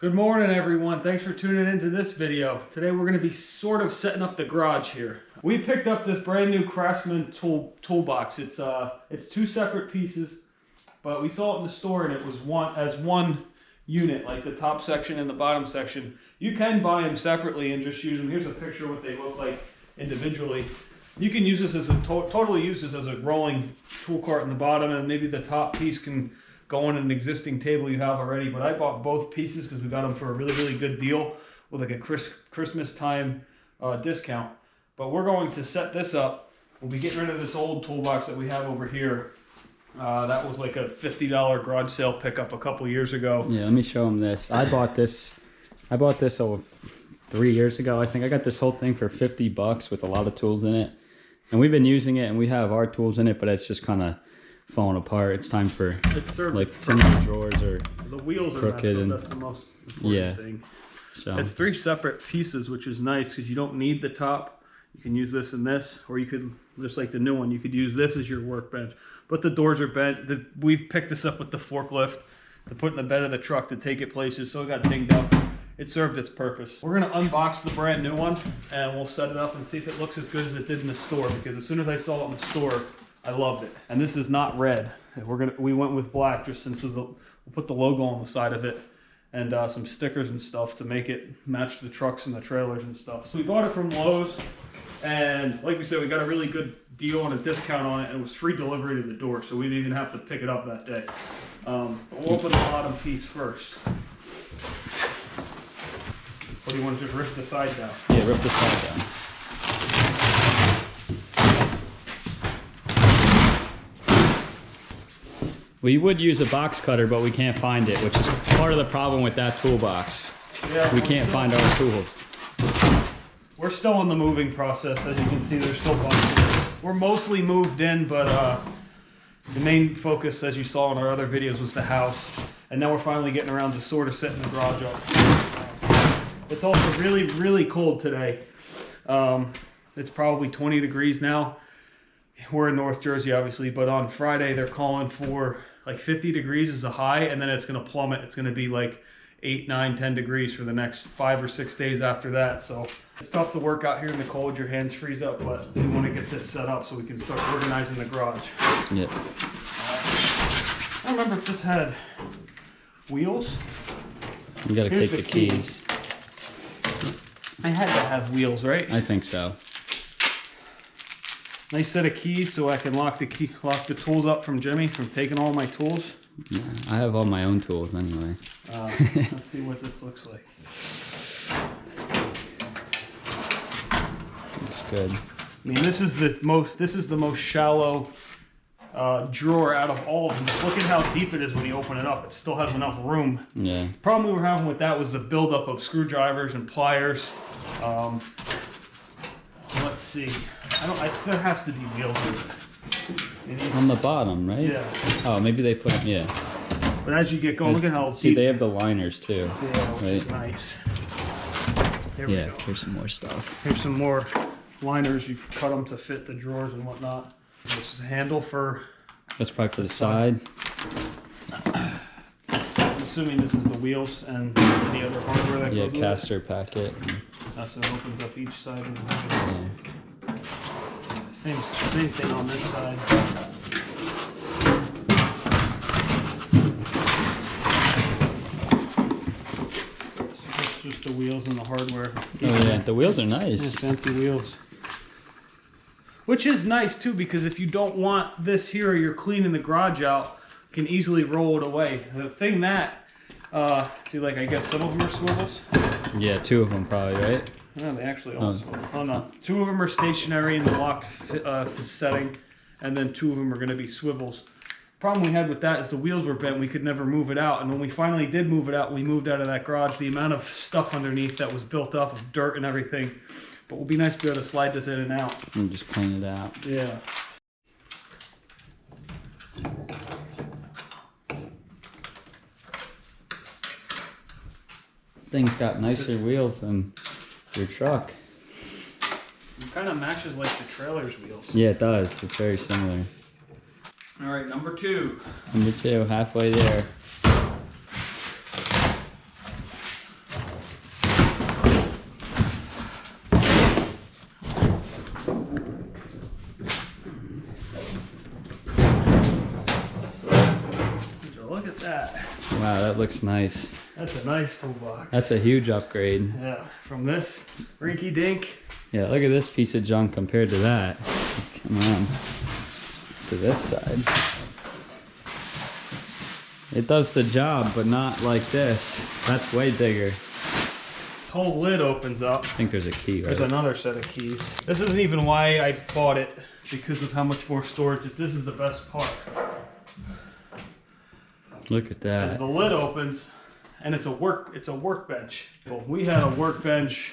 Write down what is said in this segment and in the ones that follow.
Good morning, everyone. Thanks for tuning into this video. Today we're going to be sort of setting up the garage here. We picked up this brand new Craftsman ToolBox. It's two separate pieces, but we saw it in the store and it was one unit, like the top section and the bottom section. You can buy them separately and just use them. Here's a picture of what they look like individually. You can use this as totally use this as a rolling tool cart in the bottom, and maybe the top piece can go on an existing table you have already. But I bought both pieces because we got them for a really good deal with like a Christmas time discount. But we're going to set this up. We'll be getting rid of this old toolbox that we have over here. That was like a $50 garage sale pickup a couple years ago. Yeah, let me show them this. I bought this over 3 years ago. I think I got this whole thing for 50 bucks with a lot of tools in it. And we've been using it, and we have our tools in it, but it's just kind of falling apart. It's time for like some of the drawers are the wheels are crooked, and that's the most important thing. So it's three separate pieces, which is nice because you don't need the top. You can use this and this, or you could, just like the new one, you could use this as your workbench. But the doors are bent. We've picked this up with the forklift to put in the bed of the truck to take it places, so it got dinged up. It served its purpose. We're gonna unbox the brand new one and we'll set it up and see if it looks as good as it did in the store, because as soon as I saw it in the store, I loved it. And this is not red. We went with black just since we'll put the logo on the side of it and some stickers and stuff to make it match the trucks and the trailers and stuff. So we bought it from Lowe's, and like we said, we got a really good deal and a discount on it, and it was free delivery to the door, so we didn't even have to pick it up that day. But we'll open the bottom piece first. Or do you want to just rip the side down? yeah, rip the side down. We would use a box cutter, but we can't find it, which is part of the problem with that toolbox. Yeah, we can't find our tools. We're still in the moving process. As you can see, there's still bunches. We're mostly moved in, but the main focus, as you saw in our other videos, was the house. And now we're finally getting around to sort of setting the garage up. It's also really cold today. It's probably 20 degrees now. We're in North Jersey, obviously, but on Friday they're calling for like 50 degrees as a high, and then it's going to plummet. It's going to be like 8, 9, 10 degrees for the next 5 or 6 days after that. So it's tough to work out here in the cold. Your hands freeze up, but we want to get this set up so we can start organizing the garage. Yep. I don't remember if this had wheels. You gotta take the keys. I had to have wheels, right? I think so. Nice set of keys so I can lock the tools up from Jimmy from taking all my tools. Yeah, I have all my own tools anyway. Let's see what this looks like. Looks good. I mean, this is the most shallow drawer out of all of them. Just look at how deep it is when you open it up. It still has enough room. Yeah. The problem we were having with that was the buildup of screwdrivers and pliers. Let's see. There has to be wheels in it. On the bottom, right? Yeah. Oh, maybe they put, yeah. But as you get going, look at how See, deep. they have the liners too. Yeah, which right? is nice. Here we go. Here's some more stuff. Here's some more liners. You cut them to fit the drawers and whatnot. This is a handle for... That's probably for the side. I'm assuming this is the wheels and any other hardware that goes with it. Yeah, caster packet. So it opens up each side. Yeah. Same thing on this side. So it's just the wheels and the hardware. Oh yeah, the wheels are nice. Yeah, fancy wheels. Which is nice too, because if you don't want this here or you're cleaning the garage out, you can easily roll it away. The thing that, see, like I guess some of them are swivels. Yeah, 2 of them probably, right? No, they actually also. Oh no, 2 of them are stationary in the locked setting, and then 2 of them are going to be swivels. Problem we had with that is the wheels were bent. We could never move it out, and when we finally did move it out, we moved out of that garage. The amount of stuff underneath that was built up of dirt and everything. But it would be nice to be able to slide this in and out. And just clean it out. Yeah. Thing's got nicer wheels than your truck. It kind of matches like the trailer's wheels. Yeah, it does. It's very similar. All right, number 2. Number 2, halfway there. at that. Wow, that looks nice. That's a nice toolbox. That's a huge upgrade. Yeah, from this rinky dink. Yeah, look at this piece of junk compared to that. Come on. To this side. It does the job, but not like this. That's way bigger. Whole lid opens up. I think there's a key, right? There's another set of keys. This isn't even why I bought it, because of how much more storage. This is the best part. Look at that. As the lid opens, and it's a workbench. Well, we had a workbench.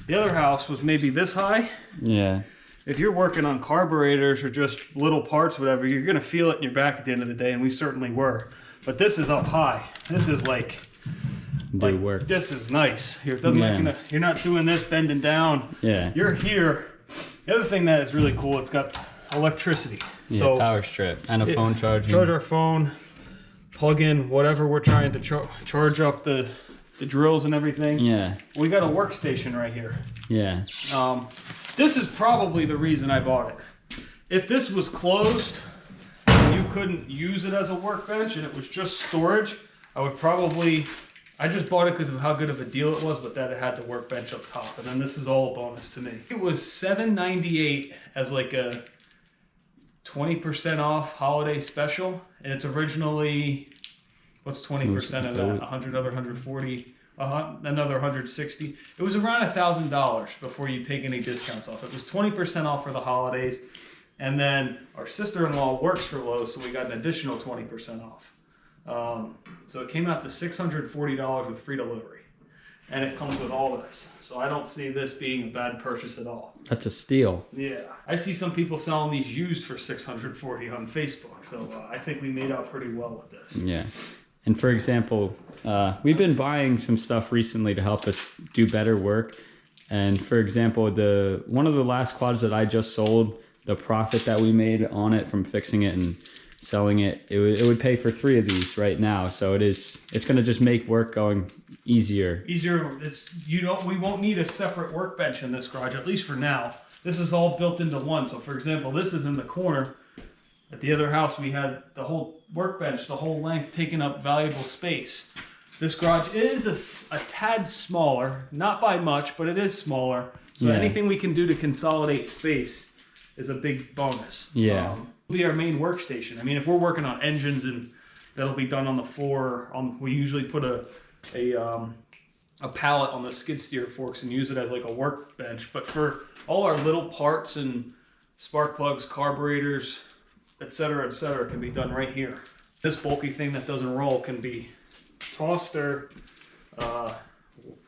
The other house was maybe this high. Yeah. If you're working on carburetors or just little parts, whatever, you're gonna feel it in your back at the end of the day, and we certainly were. But this is up high. This is like work. This is nice. Here, it doesn't you're not doing this bending down. Yeah. You're here. The other thing that is really cool, it's got electricity. Yeah, so power strip and a phone charging. Charge our phone, plug in whatever we're trying to charge up the drills and everything. Yeah. We got a workstation right here. Yeah. This is probably the reason I bought it. If this was closed and you couldn't use it as a workbench and it was just storage, I just bought it because of how good of a deal it was, but that it had the workbench up top. And then this is all a bonus to me. It was $7.98 as like a 20% off holiday special. And it's originally, what's 20% of that? 100, another 140, another 160. It was around $1,000 before you take any discounts off. It was 20% off for the holidays. And then our sister-in-law works for Lowe's, so we got an additional 20% off. So it came out to $640 with free delivery, and it comes with all this. So I don't see this being a bad purchase at all. That's a steal. Yeah, I see some people selling these used for $640 on Facebook. So I think we made out pretty well with this. Yeah. And for example, we've been buying some stuff recently to help us do better work. And for example, one of the last quads that I just sold, the profit that we made on it from fixing it and selling it, it would pay for 3 of these right now. So it's going to just make work going easier. We won't need a separate workbench in this garage, at least for now. This is all built into one. So for example, this is in the corner. At the other house, we had the whole workbench, the whole length, taking up valuable space. This garage is a tad smaller, not by much, but it is smaller. So anything we can do to consolidate space is a big bonus. Yeah. Be our main workstation. I mean, if we're working on engines and that'll be done on the floor, we usually put a pallet on the skid steer forks and use it as like a workbench. But for all our little parts and spark plugs, carburetors, etc., can be done right here. This bulky thing that doesn't roll can be tossed, or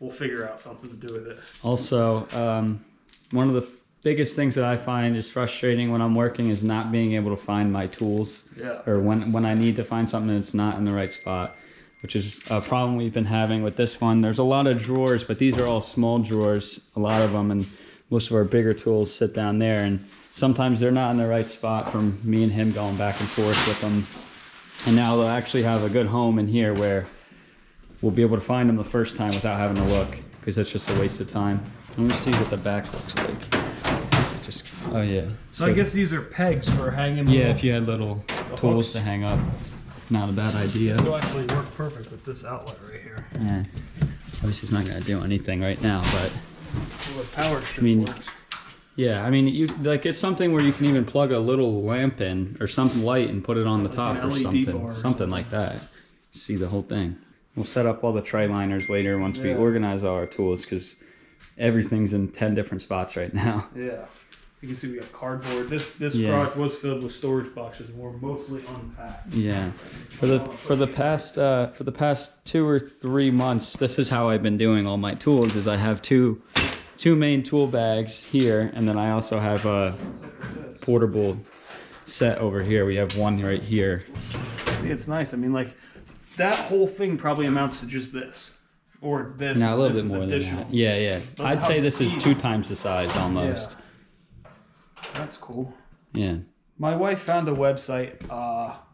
we'll figure out something to do with it. Also, one of the biggest things that I find is frustrating when I'm working is not being able to find my tools. Yeah. Or when I need to find something that's not in the right spot, which is a problem we've been having with this one. There's a lot of drawers, but these are all small drawers, a lot of them, and most of our bigger tools sit down there, and sometimes they're not in the right spot from me and him going back and forth with them. And now they'll actually have a good home in here where we'll be able to find them the first time without having to look, because that's just a waste of time. Let me see what the back looks like. Oh yeah. So I guess these are pegs for hanging. Yeah, if you had little tools to hang up, not a bad idea. This will actually work perfect with this outlet right here. Yeah. Obviously, it's not going to do anything right now, but well, the power strip works. Yeah, I mean, it's something where you can even plug a little lamp in or something light and put it on the top or something like that. See the whole thing. We'll set up all the tri-liners later once we organize all our tools, because everything's in 10 different spots right now. Yeah. You can see we have cardboard. This garage was filled with storage boxes, and we're mostly unpacked. Yeah. For the past 2 or 3 months, this is how I've been doing all my tools. Is I have two main tool bags here, and then I also have a portable set over here. We have one right here. See, it's nice. I mean, like, that whole thing probably amounts to just this. Or this. No, a little bit more additional. Than that. Yeah. But I'd say this is 2 times the size almost. Yeah. That's cool. Yeah. My wife found a website.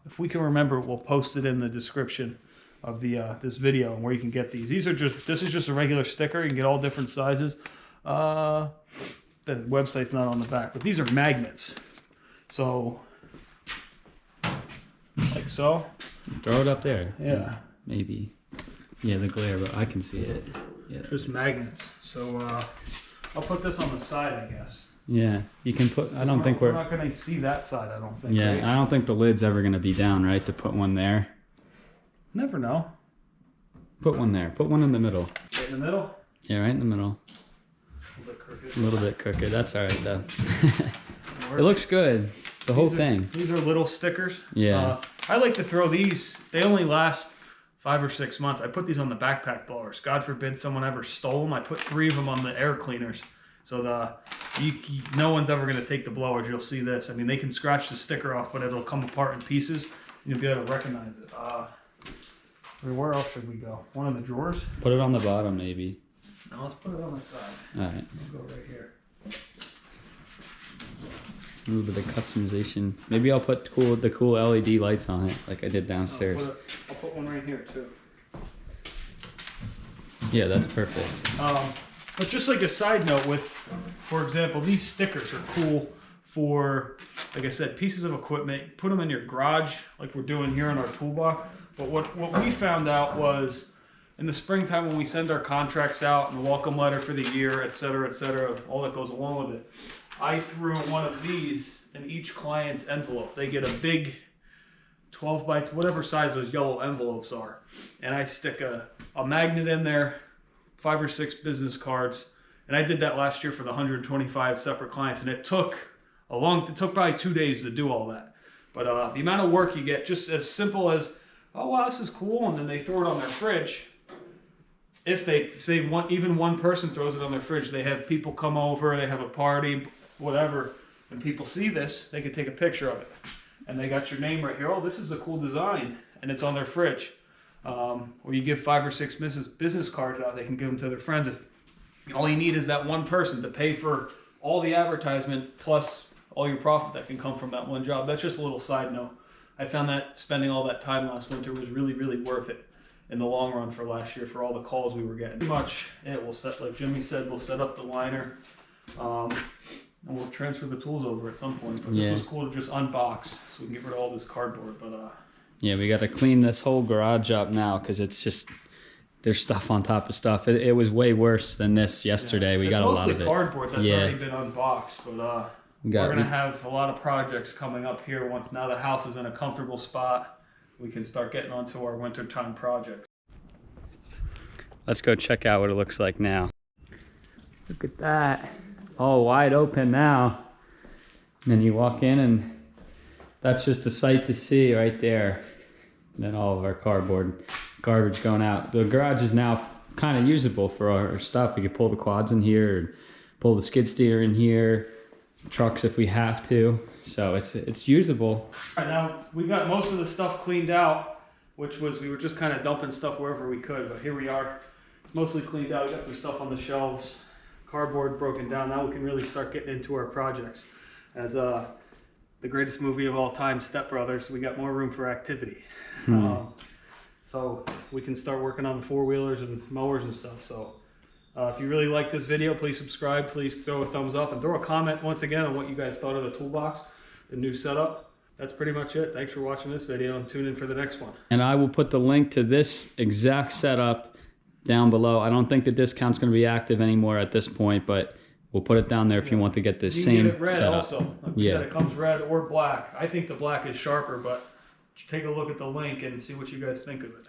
If we can remember, we'll post it in the description of the this video, and where you can get these. This is just a regular sticker. You can get all different sizes. The website's not on the back, but these are magnets. So, like so. Throw it up there. Yeah. Maybe. Yeah, the glare, but I can see it. Yeah. Just magnets. So I'll put this on the side, I guess. Yeah, you can put. I don't think we're not gonna see that side. I don't think. Yeah, right? I don't think the lid's ever gonna be down, right? To put one there. Never know. Put one there. Put one in the middle. Right in the middle. Yeah, right in the middle. A little bit crooked. A little bit crooked. That's all right though. It looks good. The whole thing. These are little stickers. Yeah. I like to throw these. They only last 5 or 6 months. I put these on the backpack blowers. God forbid someone ever stole them. I put 3 of them on the air cleaners. So no one's ever going to take the blowers. You'll see this. I mean, they can scratch the sticker off, but it'll come apart in pieces. You'll be able to recognize it. Where else should we go? One of the drawers? Put it on the bottom, maybe. No, let's put it on the side. All right. We'll go right here. A little bit of customization. Maybe I'll put the cool LED lights on it, like I did downstairs. I'll put one right here too. Yeah, that's perfect. But just like a side note for example, these stickers are cool for, like I said, pieces of equipment. Put them in your garage like we're doing here in our toolbox. But what we found out was in the springtime when we send our contracts out and the welcome letter for the year, et cetera, all that goes along with it, I threw one of these in each client's envelope. They get a big 12 by whatever size those yellow envelopes are. And I stick a magnet in there, 5 or 6 business cards. And I did that last year for the 125 separate clients. And it took probably 2 days to do all that. But the amount of work you get, just as simple as, oh wow, this is cool, and then they throw it on their fridge. If they say even one person throws it on their fridge, they have people come over, they have a party, whatever, and people see this, they can take a picture of it. And they got your name right here. Oh, this is a cool design, and it's on their fridge. Or you give 5 or 6 business cards out, they can give them to their friends. If all you need is that one person to pay for all the advertisement plus all your profit that can come from that one job. That's just a little side note. I found that spending all that time last winter was really, really worth it in the long run for last year for all the calls we were getting. Pretty much, we'll set, like Jimmy said, we'll set up the liner. And we'll transfer the tools over at some point. But this was cool to just unbox so we can get rid of all this cardboard. But yeah, we got to clean this whole garage up now because it's just, there's stuff on top of stuff. It was way worse than this yesterday. We got a lot of it. It's mostly cardboard that's already been unboxed. But we're going to have a lot of projects coming up here. Once now the house is in a comfortable spot, we can start getting onto our wintertime projects. Let's go check out what it looks like now. Look at that. All wide open now. And then you walk in and that's just a sight to see right there. And then all of our garbage going out. The garage is now kind of usable for our stuff. We could pull the quads in here, and pull the skid steer in here, trucks if we have to. So it's usable. Right now we got most of the stuff cleaned out, which was, we were just kind of dumping stuff wherever we could, but here we are. It's mostly cleaned out. We got some stuff on the shelves, cardboard broken down. Now we can really start getting into our projects. As the greatest movie of all time, Step Brothers, we got more room for activity. So we can start working on the 4-wheelers and mowers and stuff. So if you really like this video, please subscribe, please throw a thumbs up, and throw a comment once again on what you guys thought of the toolbox, the new setup. That's pretty much it. Thanks for watching this video, and tune in for the next one. And I will put the link to this exact setup down below. I don't think the discount's going to be active anymore at this point, but we'll put it down there if you want to get the same get it red setup. Also. Like we said, it comes red or black. I think the black is sharper, but take a look at the link and see what you guys think of it.